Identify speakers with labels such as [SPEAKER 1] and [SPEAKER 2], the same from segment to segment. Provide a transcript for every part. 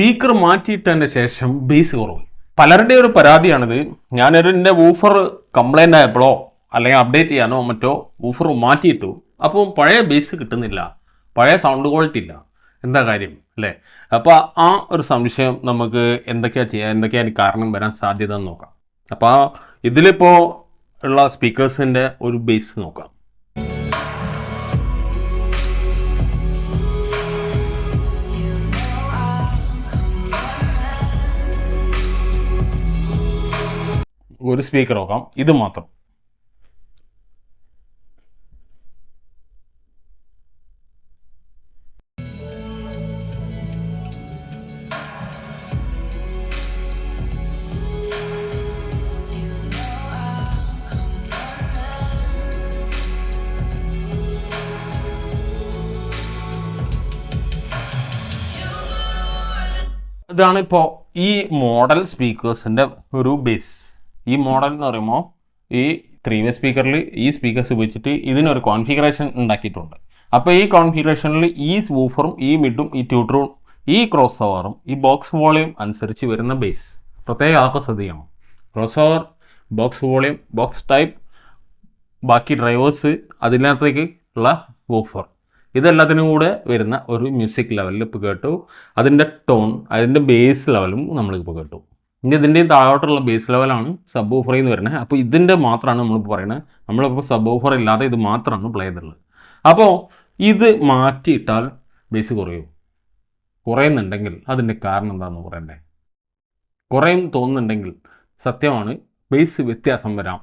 [SPEAKER 1] Speaker മാറ്റിയിട്ടതിന് ശേഷം base കുറവ്. പലരുടെ ഒരു പരാതിയാണിത്. എൻ്റെ വൂഫർ കംപ്ലൈൻ്റ് ആയപ്പോഴോ അല്ലെങ്കിൽ അപ്ഡേറ്റ് ചെയ്യാനോ മറ്റോ വൂഫർ മാറ്റിയിട്ടു, അപ്പോൾ പഴയ ബേസ് കിട്ടുന്നില്ല, പഴയ സൗണ്ട് ക്വാളിറ്റി ഇല്ല. എന്താ കാര്യം അല്ലേ? അപ്പോൾ ആ ഒരു സംശയം നമുക്ക് എന്തൊക്കെയാണ് കാരണം വരാൻ സാധ്യത എന്ന് നോക്കാം. അപ്പോൾ ഇതിലിപ്പോൾ ഉള്ള സ്പീക്കേഴ്സിൻ്റെ ഒരു ബേസ് നോക്കാം. ഒരു സ്പീക്കർ നോക്കാം, ഇത് മാത്രം. ഇതാണ് ഇപ്പോൾ ഈ മോഡൽ സ്പീക്കേഴ്സിൻ്റെ ഒരു ബേസ്. ഈ മോഡൽ എന്ന് പറയുമ്പോൾ ഈ 3-way സ്പീക്കറിൽ ഈ സ്പീക്കേഴ്സ് ഉപയോഗിച്ചിട്ട് ഇതിനൊരു കോൺഫിഗറേഷൻ ഉണ്ടാക്കിയിട്ടുണ്ട്. അപ്പോൾ ഈ കോൺഫിഗറേഷനിൽ ഈ വൂഫറും ഈ മിഡും ഈ ട്യൂട്ടറും ഈ ക്രോസ് ഓവറും ഈ ബോക്സ് വോളിയം അനുസരിച്ച് വരുന്ന ബേസ് പ്രത്യേക ആൾക്ക് ശ്രദ്ധിക്കണം. Cross over, box volume, box type, ബാക്കി ഡ്രൈവേഴ്സ്, അതിനകത്തേക്ക് ഉള്ള വൂഫർ, ഇതെല്ലാത്തിനും കൂടെ വരുന്ന ഒരു മ്യൂസിക് ലെവലിൽ ഇപ്പോൾ കേട്ടു. അതിൻ്റെ ടോൺ, അതിൻ്റെ ബേസ് ലെവലും നമ്മളിപ്പോൾ കേട്ടു. ഇനി ഇതിൻ്റെയും താഴോട്ടുള്ള ബേസ് ലെവലാണ് സബ് ഊഫറിൽ നിന്ന് വരുന്നത്. അപ്പോൾ ഇതിൻ്റെ മാത്രമാണ് നമ്മളിപ്പോൾ പറയുന്നത്. നമ്മളിപ്പോൾ സബ് ഊഫർ ഇല്ലാതെ ഇത് മാത്രമാണ് പ്ലേ ചെയ്തിട്ടുള്ളത്. അപ്പോൾ ഇത് മാറ്റിയിട്ടാൽ ബേസ് കുറയുന്നുണ്ടെങ്കിൽ അതിൻ്റെ കാരണം എന്താണെന്ന് പറയണ്ടേ? കുറയും തോന്നുന്നുണ്ടെങ്കിൽ സത്യമാണ്, ബേസ് വ്യത്യാസം വരാം.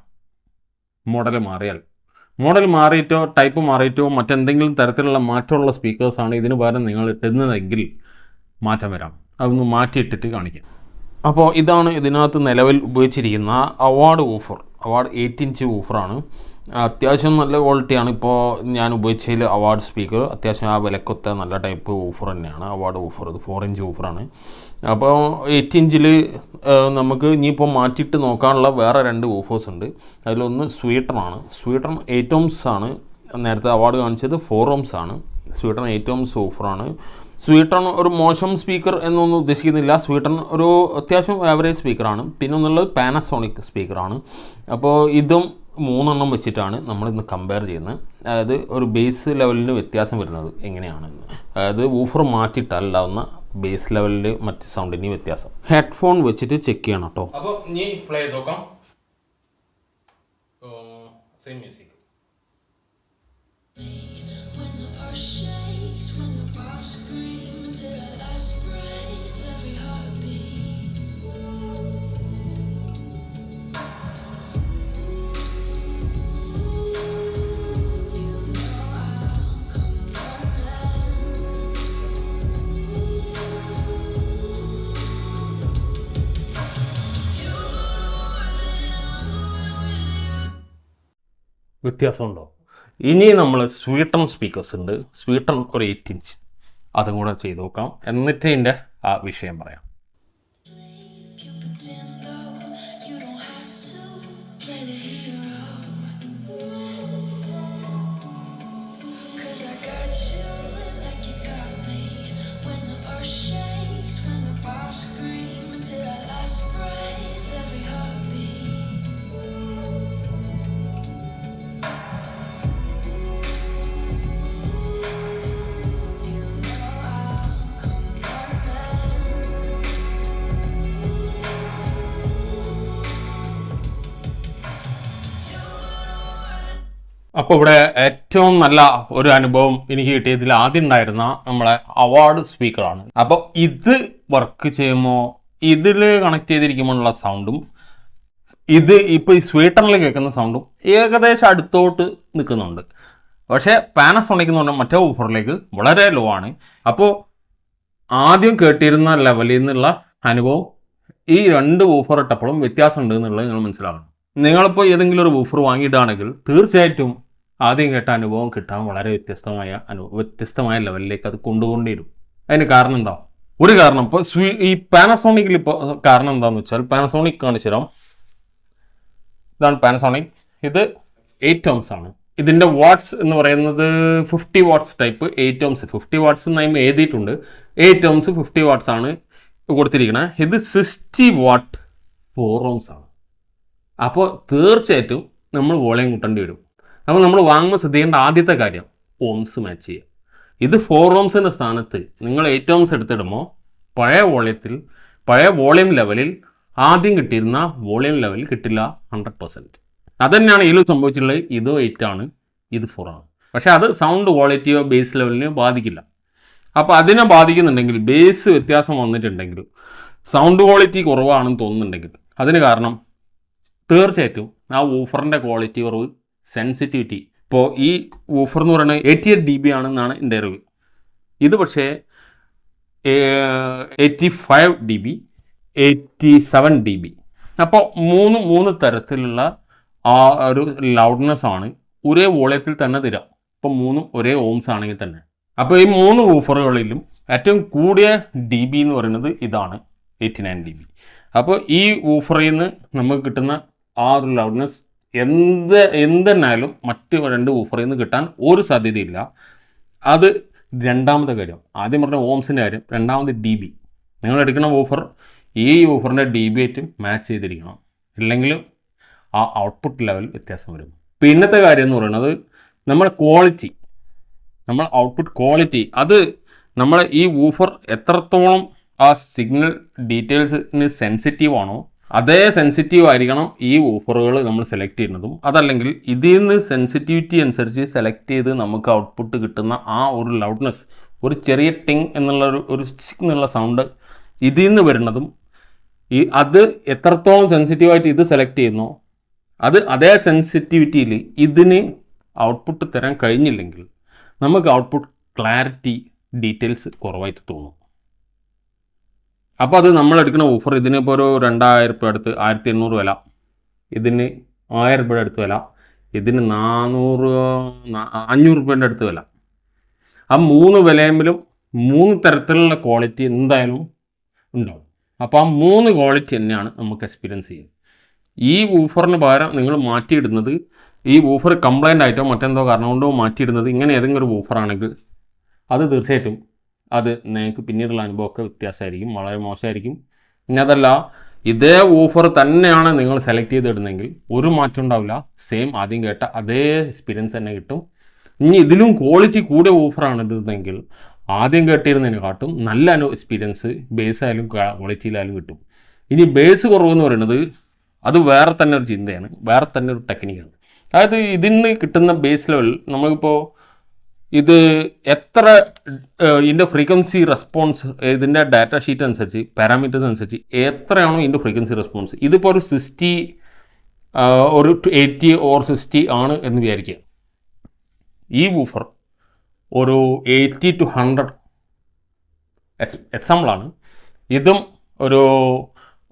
[SPEAKER 1] മോഡൽ മാറിയിട്ടോ ടൈപ്പ് മാറിയിട്ടോ മറ്റെന്തെങ്കിലും തരത്തിലുള്ള മാറ്റമുള്ള സ്പീക്കേഴ്സാണ് ഇതിന് പകരം നിങ്ങൾ ഇട്ടുന്നതെങ്കിൽ മാറ്റം വരാം. അതൊന്ന് മാറ്റിയിട്ടിട്ട് കാണിക്കാം. അപ്പോൾ ഇതാണ് ഇതിനകത്ത് നിലവിൽ ഉപയോഗിച്ചിരിക്കുന്ന അവാർഡ് 8 ഇഞ്ച് വൂഫറാണ്. അത്യാവശ്യം നല്ല ക്വാളിറ്റിയാണ്. ഇപ്പോൾ ഞാൻ ഉപയോഗിച്ചതിൽ അവാർഡ് സ്പീക്കർ അത്യാവശ്യം ആ വിലക്കൊത്ത നല്ല ടൈപ്പ് വൂഫർ തന്നെയാണ്. അവാർഡ് വൂഫർ ഇത് 4 ഇഞ്ച് വൂഫറാണ്. അപ്പോൾ 8 ഇഞ്ചിൽ നമുക്ക് ഇനിയിപ്പോൾ മാറ്റിയിട്ട് നോക്കാനുള്ള വേറെ 2 വൂഫേഴ്സ് ഉണ്ട്. അതിലൊന്ന് സ്വീറ്ററാണ്. സ്വീറ്റർ 8 ohms ആണ്. നേരത്തെ അവാർഡ് കാണിച്ചത് 4 ohms ആണ്. Sweeter 8 ohms വൂഫറാണ്. സ്വീറ്റർ ഒരു മോശം സ്പീക്കർ എന്നൊന്നും ഉദ്ദേശിക്കുന്നില്ല. സ്വീറ്റർ ഒരു അത്യാവശ്യം ആവറേജ് സ്പീക്കറാണ്. പിന്നെ ഒന്നുള്ളത് പാനസോണിക് സ്പീക്കറാണ്. അപ്പോൾ ഇതും 3 എണ്ണം വെച്ചിട്ടാണ് നമ്മളിന്ന് കമ്പയർ ചെയ്യുന്നത്. അതായത് ഒരു ബേസ് ലെവലിന് വ്യത്യാസം വരുന്നത് എങ്ങനെയാണെന്ന്, അതായത് വൂഫർ മാറ്റിയിട്ടാൽ ഉണ്ടാവുന്ന ബേസ് ലെവലിൽ മറ്റ് സൗണ്ടിന് വ്യത്യാസം. ഹെഡ്ഫോൺ വെച്ചിട്ട് ചെക്ക് ചെയ്യണം കേട്ടോ. അപ്പോൾ ഇനി പ്ലേ ചെയ്ത് നോക്കാം. Same music. വ്യത്യാസമുണ്ടോ? ഇനി നമ്മൾ സ്വീറ്റൺ സ്പീക്കേഴ്സ് ഉണ്ട്. സ്വീറ്റൺ ഒരു 8 ഇഞ്ച്, അതും കൂടെ ചെയ്ത് നോക്കാം. എന്നിട്ട് ഇതിൻ്റെ ആ വിഷയം പറയാം. അപ്പോൾ ഇവിടെ ഏറ്റവും നല്ല ഒരു അനുഭവം എനിക്ക് കിട്ടിയതിൽ ആദ്യം ഉണ്ടായിരുന്ന നമ്മളെ അവാർഡ് സ്പീക്കറാണ്. അപ്പോൾ ഇത് വർക്ക് ചെയ്യുമ്പോൾ ഇതിൽ കണക്ട് ചെയ്തിരിക്കുമ്പോഴുള്ള സൗണ്ടും ഇത് ഇപ്പോൾ ഈ സ്വീറ്റണിൽ കേൾക്കുന്ന സൗണ്ടും ഏകദേശം അടുത്തോട്ട് നിൽക്കുന്നുണ്ട്. പക്ഷേ പാനസോണിക് എന്ന് പറഞ്ഞാൽ മറ്റേ ഊഫറിലേക്ക് വളരെ ലോ ആണ്. അപ്പോൾ ആദ്യം കേട്ടിരുന്ന ലെവലിൽ നിന്നുള്ള അനുഭവം ഈ 2 ഊഫർ ഇട്ടപ്പോഴും വ്യത്യാസം ഉണ്ട് എന്നുള്ളത് നിങ്ങൾ മനസ്സിലാക്കണം. നിങ്ങളിപ്പോൾ ഏതെങ്കിലും ഒരു ഊഫർ വാങ്ങിയിട്ടാണെങ്കിൽ തീർച്ചയായിട്ടും ആദ്യം കേട്ട അനുഭവം കിട്ടാൻ വളരെ വ്യത്യസ്തമായ ലെവലിലേക്ക് അത് കൊണ്ടുകൊണ്ടിരും. അതിന് കാരണം ഉണ്ടാവും. ഒരു കാരണം ഇപ്പോൾ ഈ പാനസോണിക്കിൽ ഇപ്പോൾ കാരണം എന്താണെന്ന് വെച്ചാൽ, പാനസോണിക് കാണിച്ചു തരാം. ഇതാണ് പാനസോണിക്. ഇത് 8 ohms ആണ്. ഇതിൻ്റെ വാട്ട്സ് എന്ന് പറയുന്നത് 50 watts ടൈപ്പ് 8 ohms. 50 watts എന്ന് എഴുതിയിട്ടുണ്ട്. 8 ohms 50 watts ആണ്. കൊടുത്തിരിക്കണേ ഇത് 60 വാട്ട് 4 ohms ആണ്. അപ്പോൾ തീർച്ചയായിട്ടും നമ്മൾ വോളിയം കൂട്ടേണ്ടി വരും. അപ്പോൾ നമ്മൾ വാങ്ങുമ്പോൾ ശ്രദ്ധിക്കേണ്ട ആദ്യത്തെ കാര്യം ഓംസ് മാച്ച് ചെയ്യുക. ഇത് 4 ohmsൻ്റെ സ്ഥാനത്ത് നിങ്ങൾ 8 ohms എടുത്തിടുമ്പോൾ പഴയ വോളിയം ലെവലിൽ ആദ്യം കിട്ടിയിരുന്ന വോളിയം ലെവൽ കിട്ടില്ല 100%. അതുതന്നെയാണ് ഇതിൽ സംഭവിച്ചിട്ടുള്ളത്. ഇത് 8 ആണ്, ഇത് 4 ആണ്. പക്ഷേ അത് സൗണ്ട് ക്വാളിറ്റിയോ ബേസ് ലെവലിനെയോ ബാധിക്കില്ല. അപ്പോൾ അതിനെ ബാധിക്കുന്നുണ്ടെങ്കിൽ, ബേസ് വ്യത്യാസം വന്നിട്ടുണ്ടെങ്കിൽ, സൗണ്ട് ക്വാളിറ്റി കുറവാണെന്ന് തോന്നുന്നുണ്ടെങ്കിൽ അതിന് കാരണം തീർച്ചയായിട്ടും ആ വൂഫറിൻ്റെ ക്വാളിറ്റി കുറവ്, സെൻസിറ്റിവിറ്റി. ഇപ്പോൾ ഈ വൂഫർ എന്ന് പറയുന്നത് 88 dB ആണെന്നാണ് എൻ്റെ അറിവ്. ഇത് പക്ഷേ 85 dB, 87 dB. അപ്പോൾ മൂന്ന് തരത്തിലുള്ള ആ ഒരു ലൗഡ്നെസ് ആണ് ഒരേ വോളിയത്തിൽ തന്നെ തരാം. ഇപ്പോൾ മൂന്നും ഒരേ ഓംസ് ആണെങ്കിൽ തന്നെ. അപ്പോൾ ഈ 3 വൂഫറുകളിലും ഏറ്റവും കൂടിയ dB എന്ന് പറയുന്നത് ഇതാണ് 89 dB. അപ്പോൾ ഈ വൂഫറിൽ നിന്ന് നമുക്ക് കിട്ടുന്ന ആ ഒരു ലൗഡ്നെസ് എന്തെന്നാലും മറ്റ് 2 വൂഫറിൽ നിന്ന് കിട്ടാൻ ഒരു സാധ്യതയില്ല. അത് രണ്ടാമത്തെ കാര്യം. ആദ്യം പറഞ്ഞ ഓംസിൻ്റെ കാര്യം. രണ്ടാമത് dB. നിങ്ങൾ എടുക്കുന്ന വൂഫർ ഈ വൂഫറിൻ്റെ dB ആയിട്ടും മാച്ച് ചെയ്തിരിക്കണം, ഇല്ലെങ്കിൽ ആ ഔട്ട്പുട്ട് ലെവൽ വ്യത്യാസം വരും. പിന്നത്തെ കാര്യം എന്ന് പറയുന്നത് നമ്മുടെ ക്വാളിറ്റി, നമ്മൾ ഔട്ട്പുട്ട് ക്വാളിറ്റി. അത് നമ്മൾ ഈ വൂഫർ എത്രത്തോളം ആ സിഗ്നൽ ഡീറ്റെയിൽസിന് സെൻസിറ്റീവ് ആണോ അതേ സെൻസിറ്റീവ് ആയിരിക്കണം ഈ വൂഫറുകൾ നമ്മൾ സെലക്ട് ചെയ്യുന്നതും. അതല്ലെങ്കിൽ ഇതിൽ നിന്ന് സെൻസിറ്റിവിറ്റി അനുസരിച്ച് സെലക്ട് ചെയ്ത് നമുക്ക് ഔട്ട്പുട്ട് കിട്ടുന്ന ആ ഒരു ലൗഡ്നെസ്, ഒരു ചെറിയ ടിങ് എന്നുള്ള ഒരു ചിക് എന്നുള്ള സൗണ്ട് ഇതിൽ നിന്ന് വരുന്നതും അത് എത്രത്തോളം സെൻസിറ്റീവായിട്ട് ഇത് സെലക്ട് ചെയ്യുന്നോ അതേ സെൻസിറ്റിവിറ്റിയിൽ ഇതിന് ഔട്ട്പുട്ട് തരാൻ കഴിഞ്ഞില്ലെങ്കിൽ നമുക്ക് ഔട്ട്പുട്ട് ക്ലാരിറ്റി ഡീറ്റെയിൽസ് കുറവായിട്ട് തോന്നും. അപ്പോൾ അത് നമ്മളെടുക്കുന്ന ഓഫർ ഇതിനിപ്പോൾ ഒരു 2000 രൂപ അടുത്ത് 1800 വില, ഇതിന് 1000 രൂപയുടെ അടുത്ത് വില, ഇതിന് 500 രൂപേൻ്റെ അടുത്ത് വില. ആ 3 വിലയുമ്പോഴും 3 തരത്തിലുള്ള ക്വാളിറ്റി എന്തായാലും ഉണ്ടാവും. അപ്പോൾ ആ 3 ക്വാളിറ്റി തന്നെയാണ് നമുക്ക് എക്സ്പീരിയൻസ് ചെയ്യുന്നത്. ഈ വൂഫറിന് പകരം നിങ്ങൾ മാറ്റിയിടുന്നത്, ഈ വൂഫർ കംപ്ലൈൻ്റ് ആയിട്ടോ മറ്റെന്തോ കാരണം കൊണ്ടോ മാറ്റിയിടുന്നത് ഇങ്ങനെ ഏതെങ്കിലും ഒരു വൂഫറാണെങ്കിൽ അത് തീർച്ചയായിട്ടും അത് നിങ്ങൾക്ക് പിന്നീടുള്ള അനുഭവമൊക്കെ വ്യത്യാസമായിരിക്കും, വളരെ മോശമായിരിക്കും. ഇനി അതല്ല, ഇതേ വൂഫർ തന്നെയാണ് നിങ്ങൾ സെലക്ട് ചെയ്തിടുന്നെങ്കിൽ ഒരു മാറ്റം ഉണ്ടാവില്ല, സെയിം ആദ്യം കേട്ട അതേ എക്സ്പീരിയൻസ് തന്നെ കിട്ടും. ഇനി ഇതിലും ക്വാളിറ്റി കൂടിയ വൂഫറാണ് ഇടുന്നതെങ്കിൽ ആദ്യം കേട്ടിരുന്നതിനെക്കാട്ടും നല്ല എക്സ്പീരിയൻസ് ബേസ് ആയാലും ക്വാളിറ്റിയിലായാലും കിട്ടും. ഇനി ബേസ് കുറവെന്ന് പറയുന്നത് അത് വേറെ തന്നെ ഒരു ചിന്തയാണ്, വേറെ തന്നെ ഒരു ടെക്നിക്കാണ്. അതായത് ഇതിന് കിട്ടുന്ന ബേസ് ലെവൽ നമുക്കിപ്പോൾ ഇത് എത്ര ഇതിൻ്റെ ഫ്രീക്വൻസി റെസ്പോൺസ്, ഇതിൻ്റെ ഡാറ്റ ഷീറ്റ് അനുസരിച്ച്, പാരാമീറ്റേഴ്സ് അനുസരിച്ച് എത്രയാണോ ഇതിൻ്റെ ഫ്രീക്വൻസി റെസ്പോൺസ്, ഇതിപ്പോൾ ഒരു 60 ഒരു 80 or 60 ആണ് എന്ന് വിചാരിക്കുക. ഈ വൂഫർ ഒരു 80 to 100 എക്സാമ്പിളാണ്. ഇതും ഒരു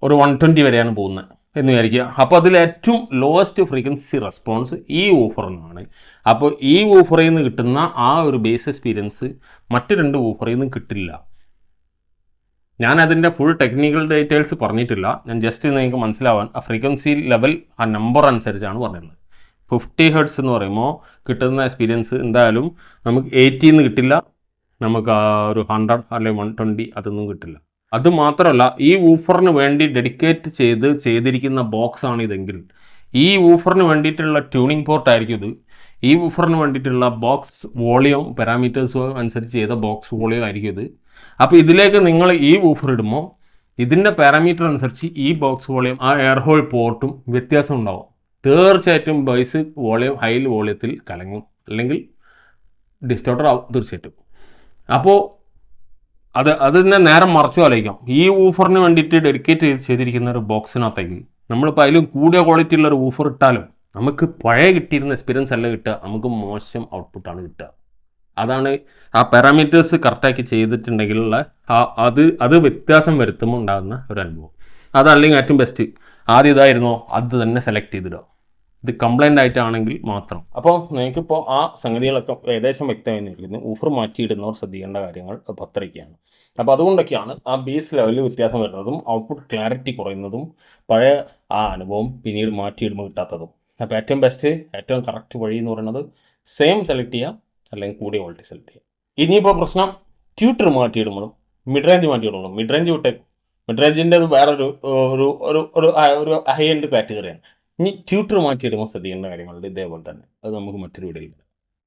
[SPEAKER 1] 120 വരെയാണ് പോകുന്നത് എന്ന് വിചാരിക്കുക. അപ്പോൾ അതിൽ ഏറ്റവും ലോവസ്റ്റ് ഫ്രീക്വൻസി റെസ്പോൺസ് ഈ വൂഫറിനാണ്. അപ്പോൾ ഈ വൂഫറിൽ നിന്ന് കിട്ടുന്ന ആ ഒരു ബേസ് എക്സ്പീരിയൻസ് മറ്റ് 2 വൂഫറിൽ നിന്ന് കിട്ടില്ല. ഞാൻ അതിൻ്റെ ഫുൾ ടെക്നിക്കൽ ഡീറ്റെയിൽസ് പറഞ്ഞിട്ടില്ല, ഞാൻ ജസ്റ്റ് നിങ്ങൾക്ക് മനസ്സിലാവാൻ ആ ഫ്രീക്വൻസി ലെവൽ ആ നമ്പർ അനുസരിച്ചാണ് പറഞ്ഞിട്ടുള്ളത്. 50 Hz എന്ന് പറയുമ്പോൾ കിട്ടുന്ന എക്സ്പീരിയൻസ് എന്തായാലും നമുക്ക് 80 നിന്ന് കിട്ടില്ല, നമുക്ക് ആ ഒരു 100 അല്ലെങ്കിൽ 120 അതൊന്നും കിട്ടില്ല. അത് മാത്രമല്ല, ഈ വൂഫറിന് വേണ്ടി ഡെഡിക്കേറ്റ് ചെയ്തിരിക്കുന്ന ബോക്സ് ആണ് ഇതെങ്കിൽ ഈ വൂഫറിന് വേണ്ടിയിട്ടുള്ള ട്യൂണിംഗ് പോർട്ട് ആയിരിക്കും ഇത്. ഈ വൂഫറിന് വേണ്ടിയിട്ടുള്ള ബോക്സ് വോളിയം പാരാമീറ്റേഴ്സ് അനുസരിച്ച് ചെയ്ത ബോക്സ് വോളിയം ആയിരിക്കും ഇത്. അപ്പോൾ ഇതിലേക്ക് നിങ്ങൾ ഈ വൂഫർ ഇടുമ്പോൾ ഇതിൻ്റെ പാരാമീറ്റർ അനുസരിച്ച് ഈ ബോക്സ് വോളിയം ആ എയർ ഹോൾ പോർട്ടും വ്യത്യാസം ഉണ്ടാവും. തീർച്ചയായിട്ടും ബേസ് വോളിയം ഹൈ വോളിയത്തിൽ കലങ്ങും, അല്ലെങ്കിൽ ഡിസ്റ്റോർട്ടർ ആവും തീർച്ചയായിട്ടും. അപ്പോൾ അതിനെ നേരം മറച്ചു ആലോചിക്കാം. ഈ വൂഫറിന് വേണ്ടിയിട്ട് ഡെഡിക്കേറ്റ് ചെയ്തിരിക്കുന്ന ഒരു ബോക്സിനകത്തേക്ക് നമ്മളിപ്പോൾ അതിലും കൂടിയ ക്വാളിറ്റി ഉള്ള ഒരു വൂഫർ ഇട്ടാലും നമുക്ക് പഴയ കിട്ടിയിരുന്ന എക്സ്പീരിയൻസ് അല്ല കിട്ടുക, നമുക്ക് മോശം ഔട്ട്പുട്ടാണ് കിട്ടുക. അതാണ് ആ പാരാമീറ്റേഴ്സ് കറക്റ്റാക്കി ചെയ്തിട്ടുണ്ടെങ്കിലുള്ള അത് വ്യത്യാസം വരുത്തുമ്പോൾ ഉണ്ടാകുന്ന ഒരു അനുഭവം. അതല്ലെങ്കിൽ ഏറ്റവും ബെസ്റ്റ് ആദ്യം ഇതായിരുന്നോ അത് തന്നെ സെലക്ട് ചെയ്തിടുക, ഇത് കംപ്ലൈൻ്റ് ആയിട്ടാണെങ്കിൽ മാത്രം. അപ്പോൾ നിങ്ങൾക്കിപ്പോൾ ആ സംഗതികളൊക്കെ ഏകദേശം വ്യക്തമായി നിൽക്കുന്നു. ഊഫർ മാറ്റിയിടുന്നവർ ശ്രദ്ധിക്കേണ്ട കാര്യങ്ങൾ പത്രയ്ക്കാണ്. അപ്പോൾ അതുകൊണ്ടൊക്കെയാണ് ആ ബേസ് ലെവലിൽ വ്യത്യാസം വരുന്നതും ഔട്ട്പുട്ട് ക്ലാരിറ്റി കുറയുന്നതും പഴയ ആ അനുഭവം പിന്നീട് മാറ്റിയിടുമ്പോൾ കിട്ടാത്തതും. അപ്പോൾ ഏറ്റവും ബെസ്റ്റ്, ഏറ്റവും കറക്റ്റ് വഴി എന്ന് പറയുന്നത് സെയിം സെലക്ട് ചെയ്യുക, അല്ലെങ്കിൽ കൂടിയ ക്വാളിറ്റി സെലക്ട് ചെയ്യുക. ഇനിയിപ്പോൾ പ്രശ്നം ട്യൂട്ടർ മാറ്റിയിടുമ്പോഴും മിഡ് റേഞ്ച് മാറ്റിയിടുമ്പോഴും മിഡ് റേഞ്ച് വിട്ടേക്കും, മിഡ് അത് വേറൊരു ഒരു ഒരു ഒരു ഒരു ഹൈ എൻഡ് കാറ്റഗറിയാണ്. ഇനി ട്യൂട്ടർ മാറ്റിയിടുമ്പോൾ ശ്രദ്ധിക്കേണ്ട കാര്യങ്ങളുണ്ട് ഇതേപോലെ തന്നെ. അത് നമുക്ക് മറ്റൊരു വീഡിയോയിൽ